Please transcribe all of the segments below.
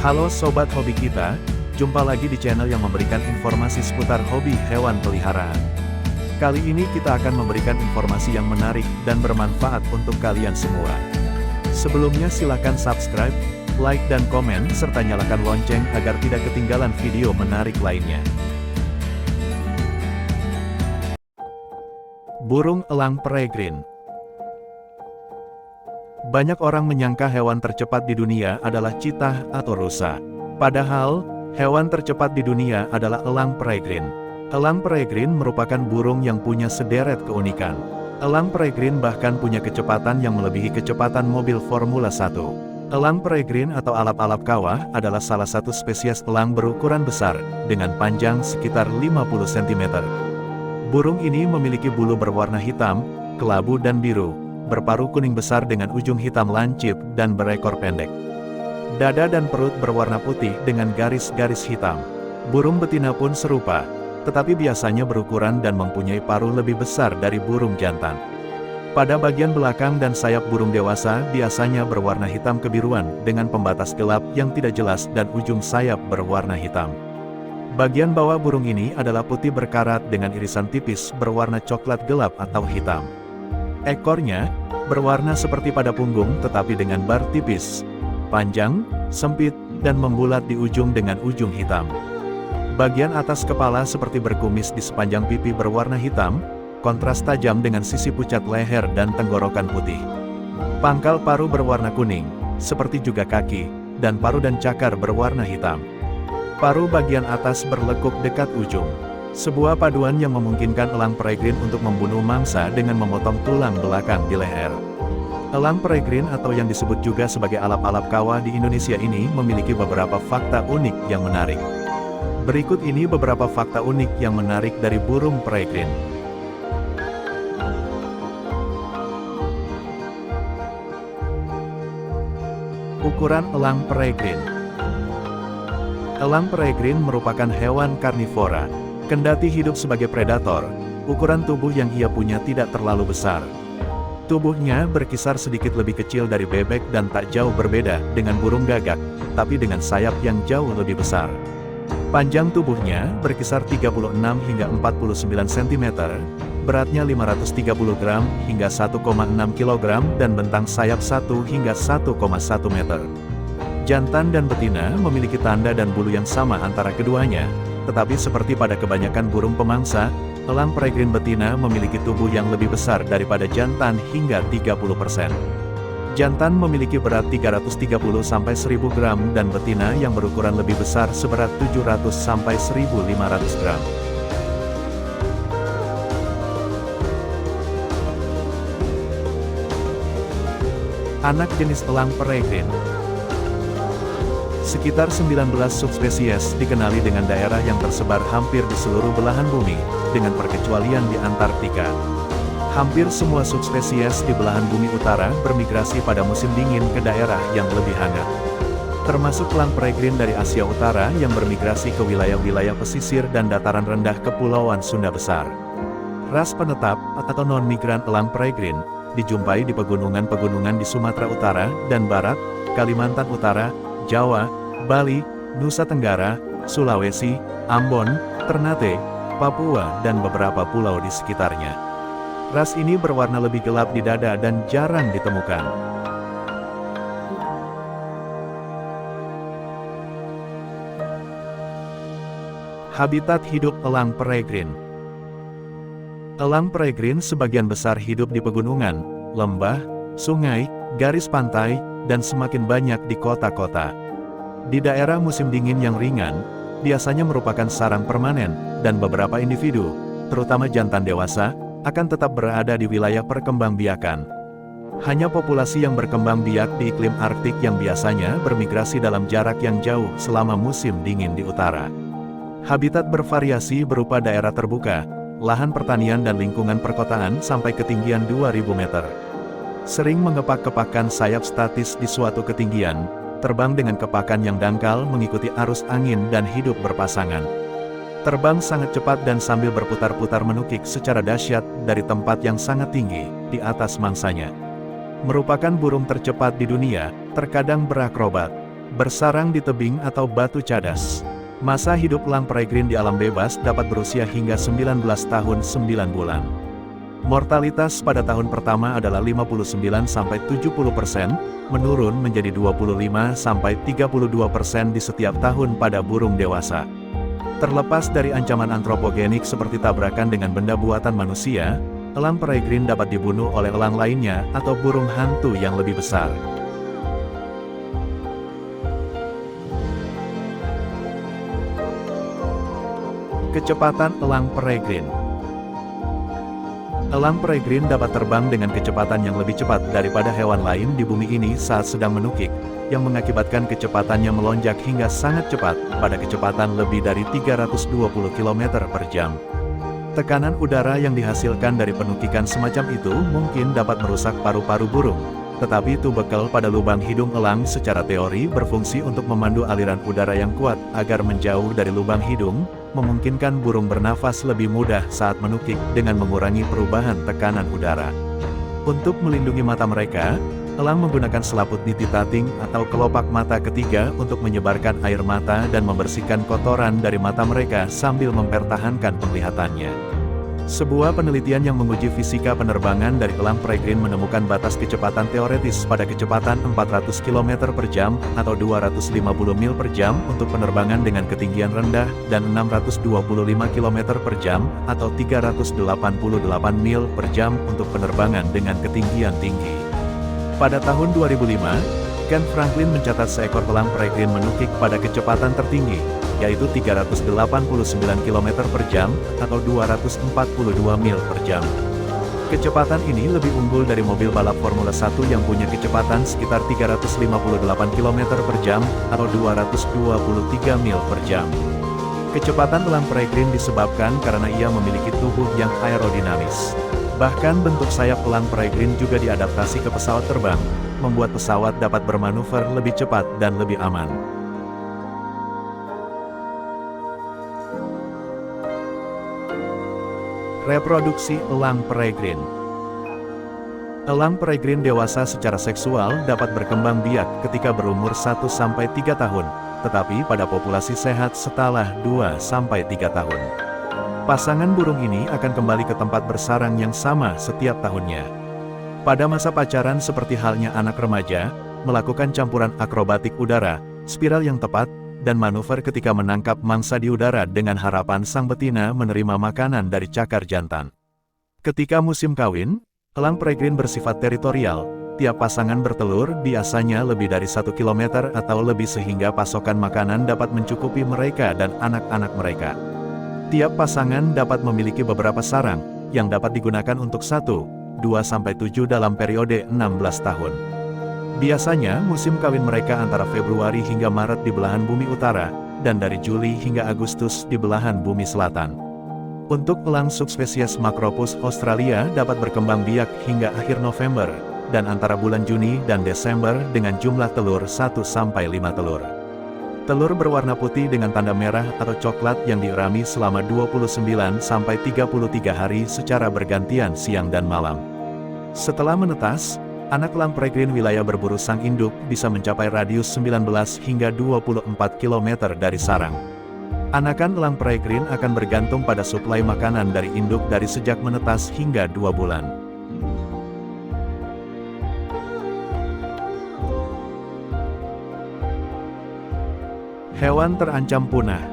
Halo Sobat Hobi kita, jumpa lagi di channel yang memberikan informasi seputar hobi hewan peliharaan. Kali ini kita akan memberikan informasi yang menarik dan bermanfaat untuk kalian semua. Sebelumnya silakan subscribe, like dan komen, serta nyalakan lonceng agar tidak ketinggalan video menarik lainnya. Burung elang peregrine. Banyak orang menyangka hewan tercepat di dunia adalah cheetah atau rusa. Padahal, hewan tercepat di dunia adalah elang peregrine. Elang peregrine merupakan burung yang punya sederet keunikan. Elang peregrine bahkan punya kecepatan yang melebihi kecepatan mobil Formula 1. Elang peregrine atau alap-alap kawah adalah salah satu spesies elang berukuran besar, dengan panjang sekitar 50 cm. Burung ini memiliki bulu berwarna hitam, kelabu dan biru, berparuh kuning besar dengan ujung hitam lancip dan berekor pendek. Dada dan perut berwarna putih dengan garis-garis hitam. Burung betina pun serupa, tetapi biasanya berukuran dan mempunyai paruh lebih besar dari burung jantan. Pada bagian belakang dan sayap burung dewasa biasanya berwarna hitam kebiruan dengan pembatas gelap yang tidak jelas dan ujung sayap berwarna hitam. Bagian bawah burung ini adalah putih berkarat dengan irisan tipis berwarna coklat gelap atau hitam. Ekornya berwarna seperti pada punggung tetapi dengan bar tipis, panjang, sempit, dan membulat di ujung dengan ujung hitam. Bagian atas kepala seperti berkumis di sepanjang pipi berwarna hitam, kontras tajam dengan sisi pucat leher dan tenggorokan putih. Pangkal paruh berwarna kuning, seperti juga kaki, dan paruh dan cakar berwarna hitam. Paruh bagian atas berlekuk dekat ujung. Sebuah paduan yang memungkinkan elang peregrine untuk membunuh mangsa dengan memotong tulang belakang di leher. Elang peregrine atau yang disebut juga sebagai alap-alap kawah di Indonesia ini memiliki beberapa fakta unik yang menarik. Berikut ini beberapa fakta unik yang menarik dari burung peregrine. Ukuran elang peregrine. Elang peregrine merupakan hewan karnivora. Kendati hidup sebagai predator, ukuran tubuh yang ia punya tidak terlalu besar. Tubuhnya berkisar sedikit lebih kecil dari bebek dan tak jauh berbeda dengan burung gagak, tapi dengan sayap yang jauh lebih besar. Panjang tubuhnya berkisar 36 hingga 49 cm, beratnya 530 gram hingga 1,6 kg dan bentang sayap 1 hingga 1,1 meter. Jantan dan betina memiliki tanda dan bulu yang sama antara keduanya. Tetapi seperti pada kebanyakan burung pemangsa, elang peregrine betina memiliki tubuh yang lebih besar daripada jantan hingga 30%. Jantan memiliki berat 330-1000 gram dan betina yang berukuran lebih besar seberat 700-1500 gram. Anak jenis elang peregrine. Sekitar 19 subspesies dikenali dengan daerah yang tersebar hampir di seluruh belahan bumi, dengan perkecualian di Antartika. Hampir semua subspesies di belahan bumi utara bermigrasi pada musim dingin ke daerah yang lebih hangat. Termasuk elang peregrine dari Asia Utara yang bermigrasi ke wilayah-wilayah pesisir dan dataran rendah Kepulauan Sunda Besar. Ras penetap atau non-migran elang peregrine dijumpai di pegunungan-pegunungan di Sumatera Utara dan Barat, Kalimantan Utara, Jawa, Bali, Nusa Tenggara, Sulawesi, Ambon, Ternate, Papua dan beberapa pulau di sekitarnya. Ras ini berwarna lebih gelap di dada dan jarang ditemukan. Habitat hidup elang peregrine. Elang peregrine sebagian besar hidup di pegunungan, lembah, sungai, garis pantai, dan semakin banyak di kota-kota. Di daerah musim dingin yang ringan, biasanya merupakan sarang permanen, dan beberapa individu, terutama jantan dewasa, akan tetap berada di wilayah perkembangbiakan. Hanya populasi yang berkembang biak di iklim Arktik yang biasanya bermigrasi dalam jarak yang jauh selama musim dingin di utara. Habitat bervariasi berupa daerah terbuka, lahan pertanian dan lingkungan perkotaan sampai ketinggian 2000 meter. Sering mengepak-kepakkan sayap statis di suatu ketinggian, terbang dengan kepakan yang dangkal mengikuti arus angin dan hidup berpasangan. Terbang sangat cepat dan sambil berputar-putar menukik secara dahsyat dari tempat yang sangat tinggi, di atas mangsanya. Merupakan burung tercepat di dunia, terkadang berakrobat. Bersarang di tebing atau batu cadas. Masa hidup elang peregrine di alam bebas dapat berusia hingga 19 tahun 9 bulan. Mortalitas pada tahun pertama adalah 59-70%, menurun menjadi 25-32% di setiap tahun pada burung dewasa. Terlepas dari ancaman antropogenik seperti tabrakan dengan benda buatan manusia, elang peregrine dapat dibunuh oleh elang lainnya atau burung hantu yang lebih besar. Kecepatan elang peregrine. Elang peregrine dapat terbang dengan kecepatan yang lebih cepat daripada hewan lain di bumi ini saat sedang menukik, yang mengakibatkan kecepatannya melonjak hingga sangat cepat, pada kecepatan lebih dari 320 km per jam. Tekanan udara yang dihasilkan dari penukikan semacam itu mungkin dapat merusak paru-paru burung, tetapi tuberkel pada lubang hidung elang secara teori berfungsi untuk memandu aliran udara yang kuat agar menjauh dari lubang hidung, memungkinkan burung bernafas lebih mudah saat menukik dengan mengurangi perubahan tekanan udara. Untuk melindungi mata mereka, elang menggunakan selaput nititating atau kelopak mata ketiga untuk menyebarkan air mata dan membersihkan kotoran dari mata mereka sambil mempertahankan penglihatannya. Sebuah penelitian yang menguji fisika penerbangan dari elang peregrine menemukan batas kecepatan teoretis pada kecepatan 400 km per jam atau 250 mil per jam untuk penerbangan dengan ketinggian rendah dan 625 km per jam atau 388 mil per jam untuk penerbangan dengan ketinggian tinggi. Pada tahun 2005, Ken Franklin mencatat seekor elang peregrine menukik pada kecepatan tertinggi, yaitu 389 km per jam atau 242 mil per jam. Kecepatan ini lebih unggul dari mobil balap Formula 1 yang punya kecepatan sekitar 358 km per jam atau 223 mil per jam. Kecepatan elang peregrine disebabkan karena ia memiliki tubuh yang aerodinamis. Bahkan bentuk sayap elang peregrine juga diadaptasi ke pesawat terbang, membuat pesawat dapat bermanuver lebih cepat dan lebih aman. Reproduksi elang peregrine. Elang peregrine dewasa secara seksual dapat berkembang biak ketika berumur 1-3 tahun, tetapi pada populasi sehat setelah 2-3 tahun. Pasangan burung ini akan kembali ke tempat bersarang yang sama setiap tahunnya. Pada masa pacaran seperti halnya anak remaja, melakukan campuran akrobatik udara, spiral yang tepat, dan manuver ketika menangkap mangsa di udara dengan harapan sang betina menerima makanan dari cakar jantan. Ketika musim kawin, elang peregrine bersifat teritorial, tiap pasangan bertelur biasanya lebih dari 1 km atau lebih sehingga pasokan makanan dapat mencukupi mereka dan anak-anak mereka. Tiap pasangan dapat memiliki beberapa sarang, yang dapat digunakan untuk 1, 2-7 dalam periode 16 tahun. Biasanya musim kawin mereka antara Februari hingga Maret di belahan bumi utara, dan dari Juli hingga Agustus di belahan bumi selatan. Untuk elang subspesies Macropus australia dapat berkembang biak hingga akhir November, dan antara bulan Juni dan Desember dengan jumlah telur 1-5 telur. Telur berwarna putih dengan tanda merah atau coklat yang diurami selama 29-33 hari secara bergantian siang dan malam. Setelah menetas, anak elang peregrine wilayah berburu sang induk bisa mencapai radius 19 hingga 24 km dari sarang. Anakan elang peregrine akan bergantung pada suplai makanan dari induk dari sejak menetas hingga 2 bulan. Hewan terancam punah.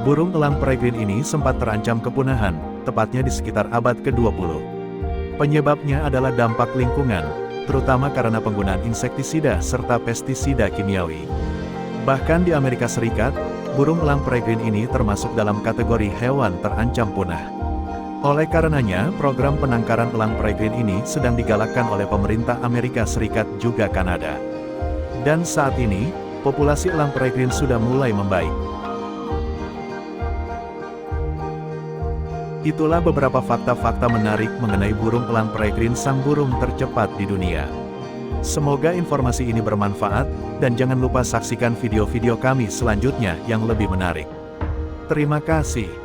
Burung elang peregrine ini sempat terancam kepunahan, tepatnya di sekitar abad ke-20. Penyebabnya adalah dampak lingkungan, terutama karena penggunaan insektisida serta pestisida kimiawi. Bahkan di Amerika Serikat, burung elang peregrine ini termasuk dalam kategori hewan terancam punah. Oleh karenanya, program penangkaran elang peregrine ini sedang digalakkan oleh pemerintah Amerika Serikat juga Kanada. Dan saat ini, populasi elang peregrine sudah mulai membaik. Itulah beberapa fakta-fakta menarik mengenai burung elang peregrine, sang burung tercepat di dunia. Semoga informasi ini bermanfaat, dan jangan lupa saksikan video-video kami selanjutnya yang lebih menarik. Terima kasih.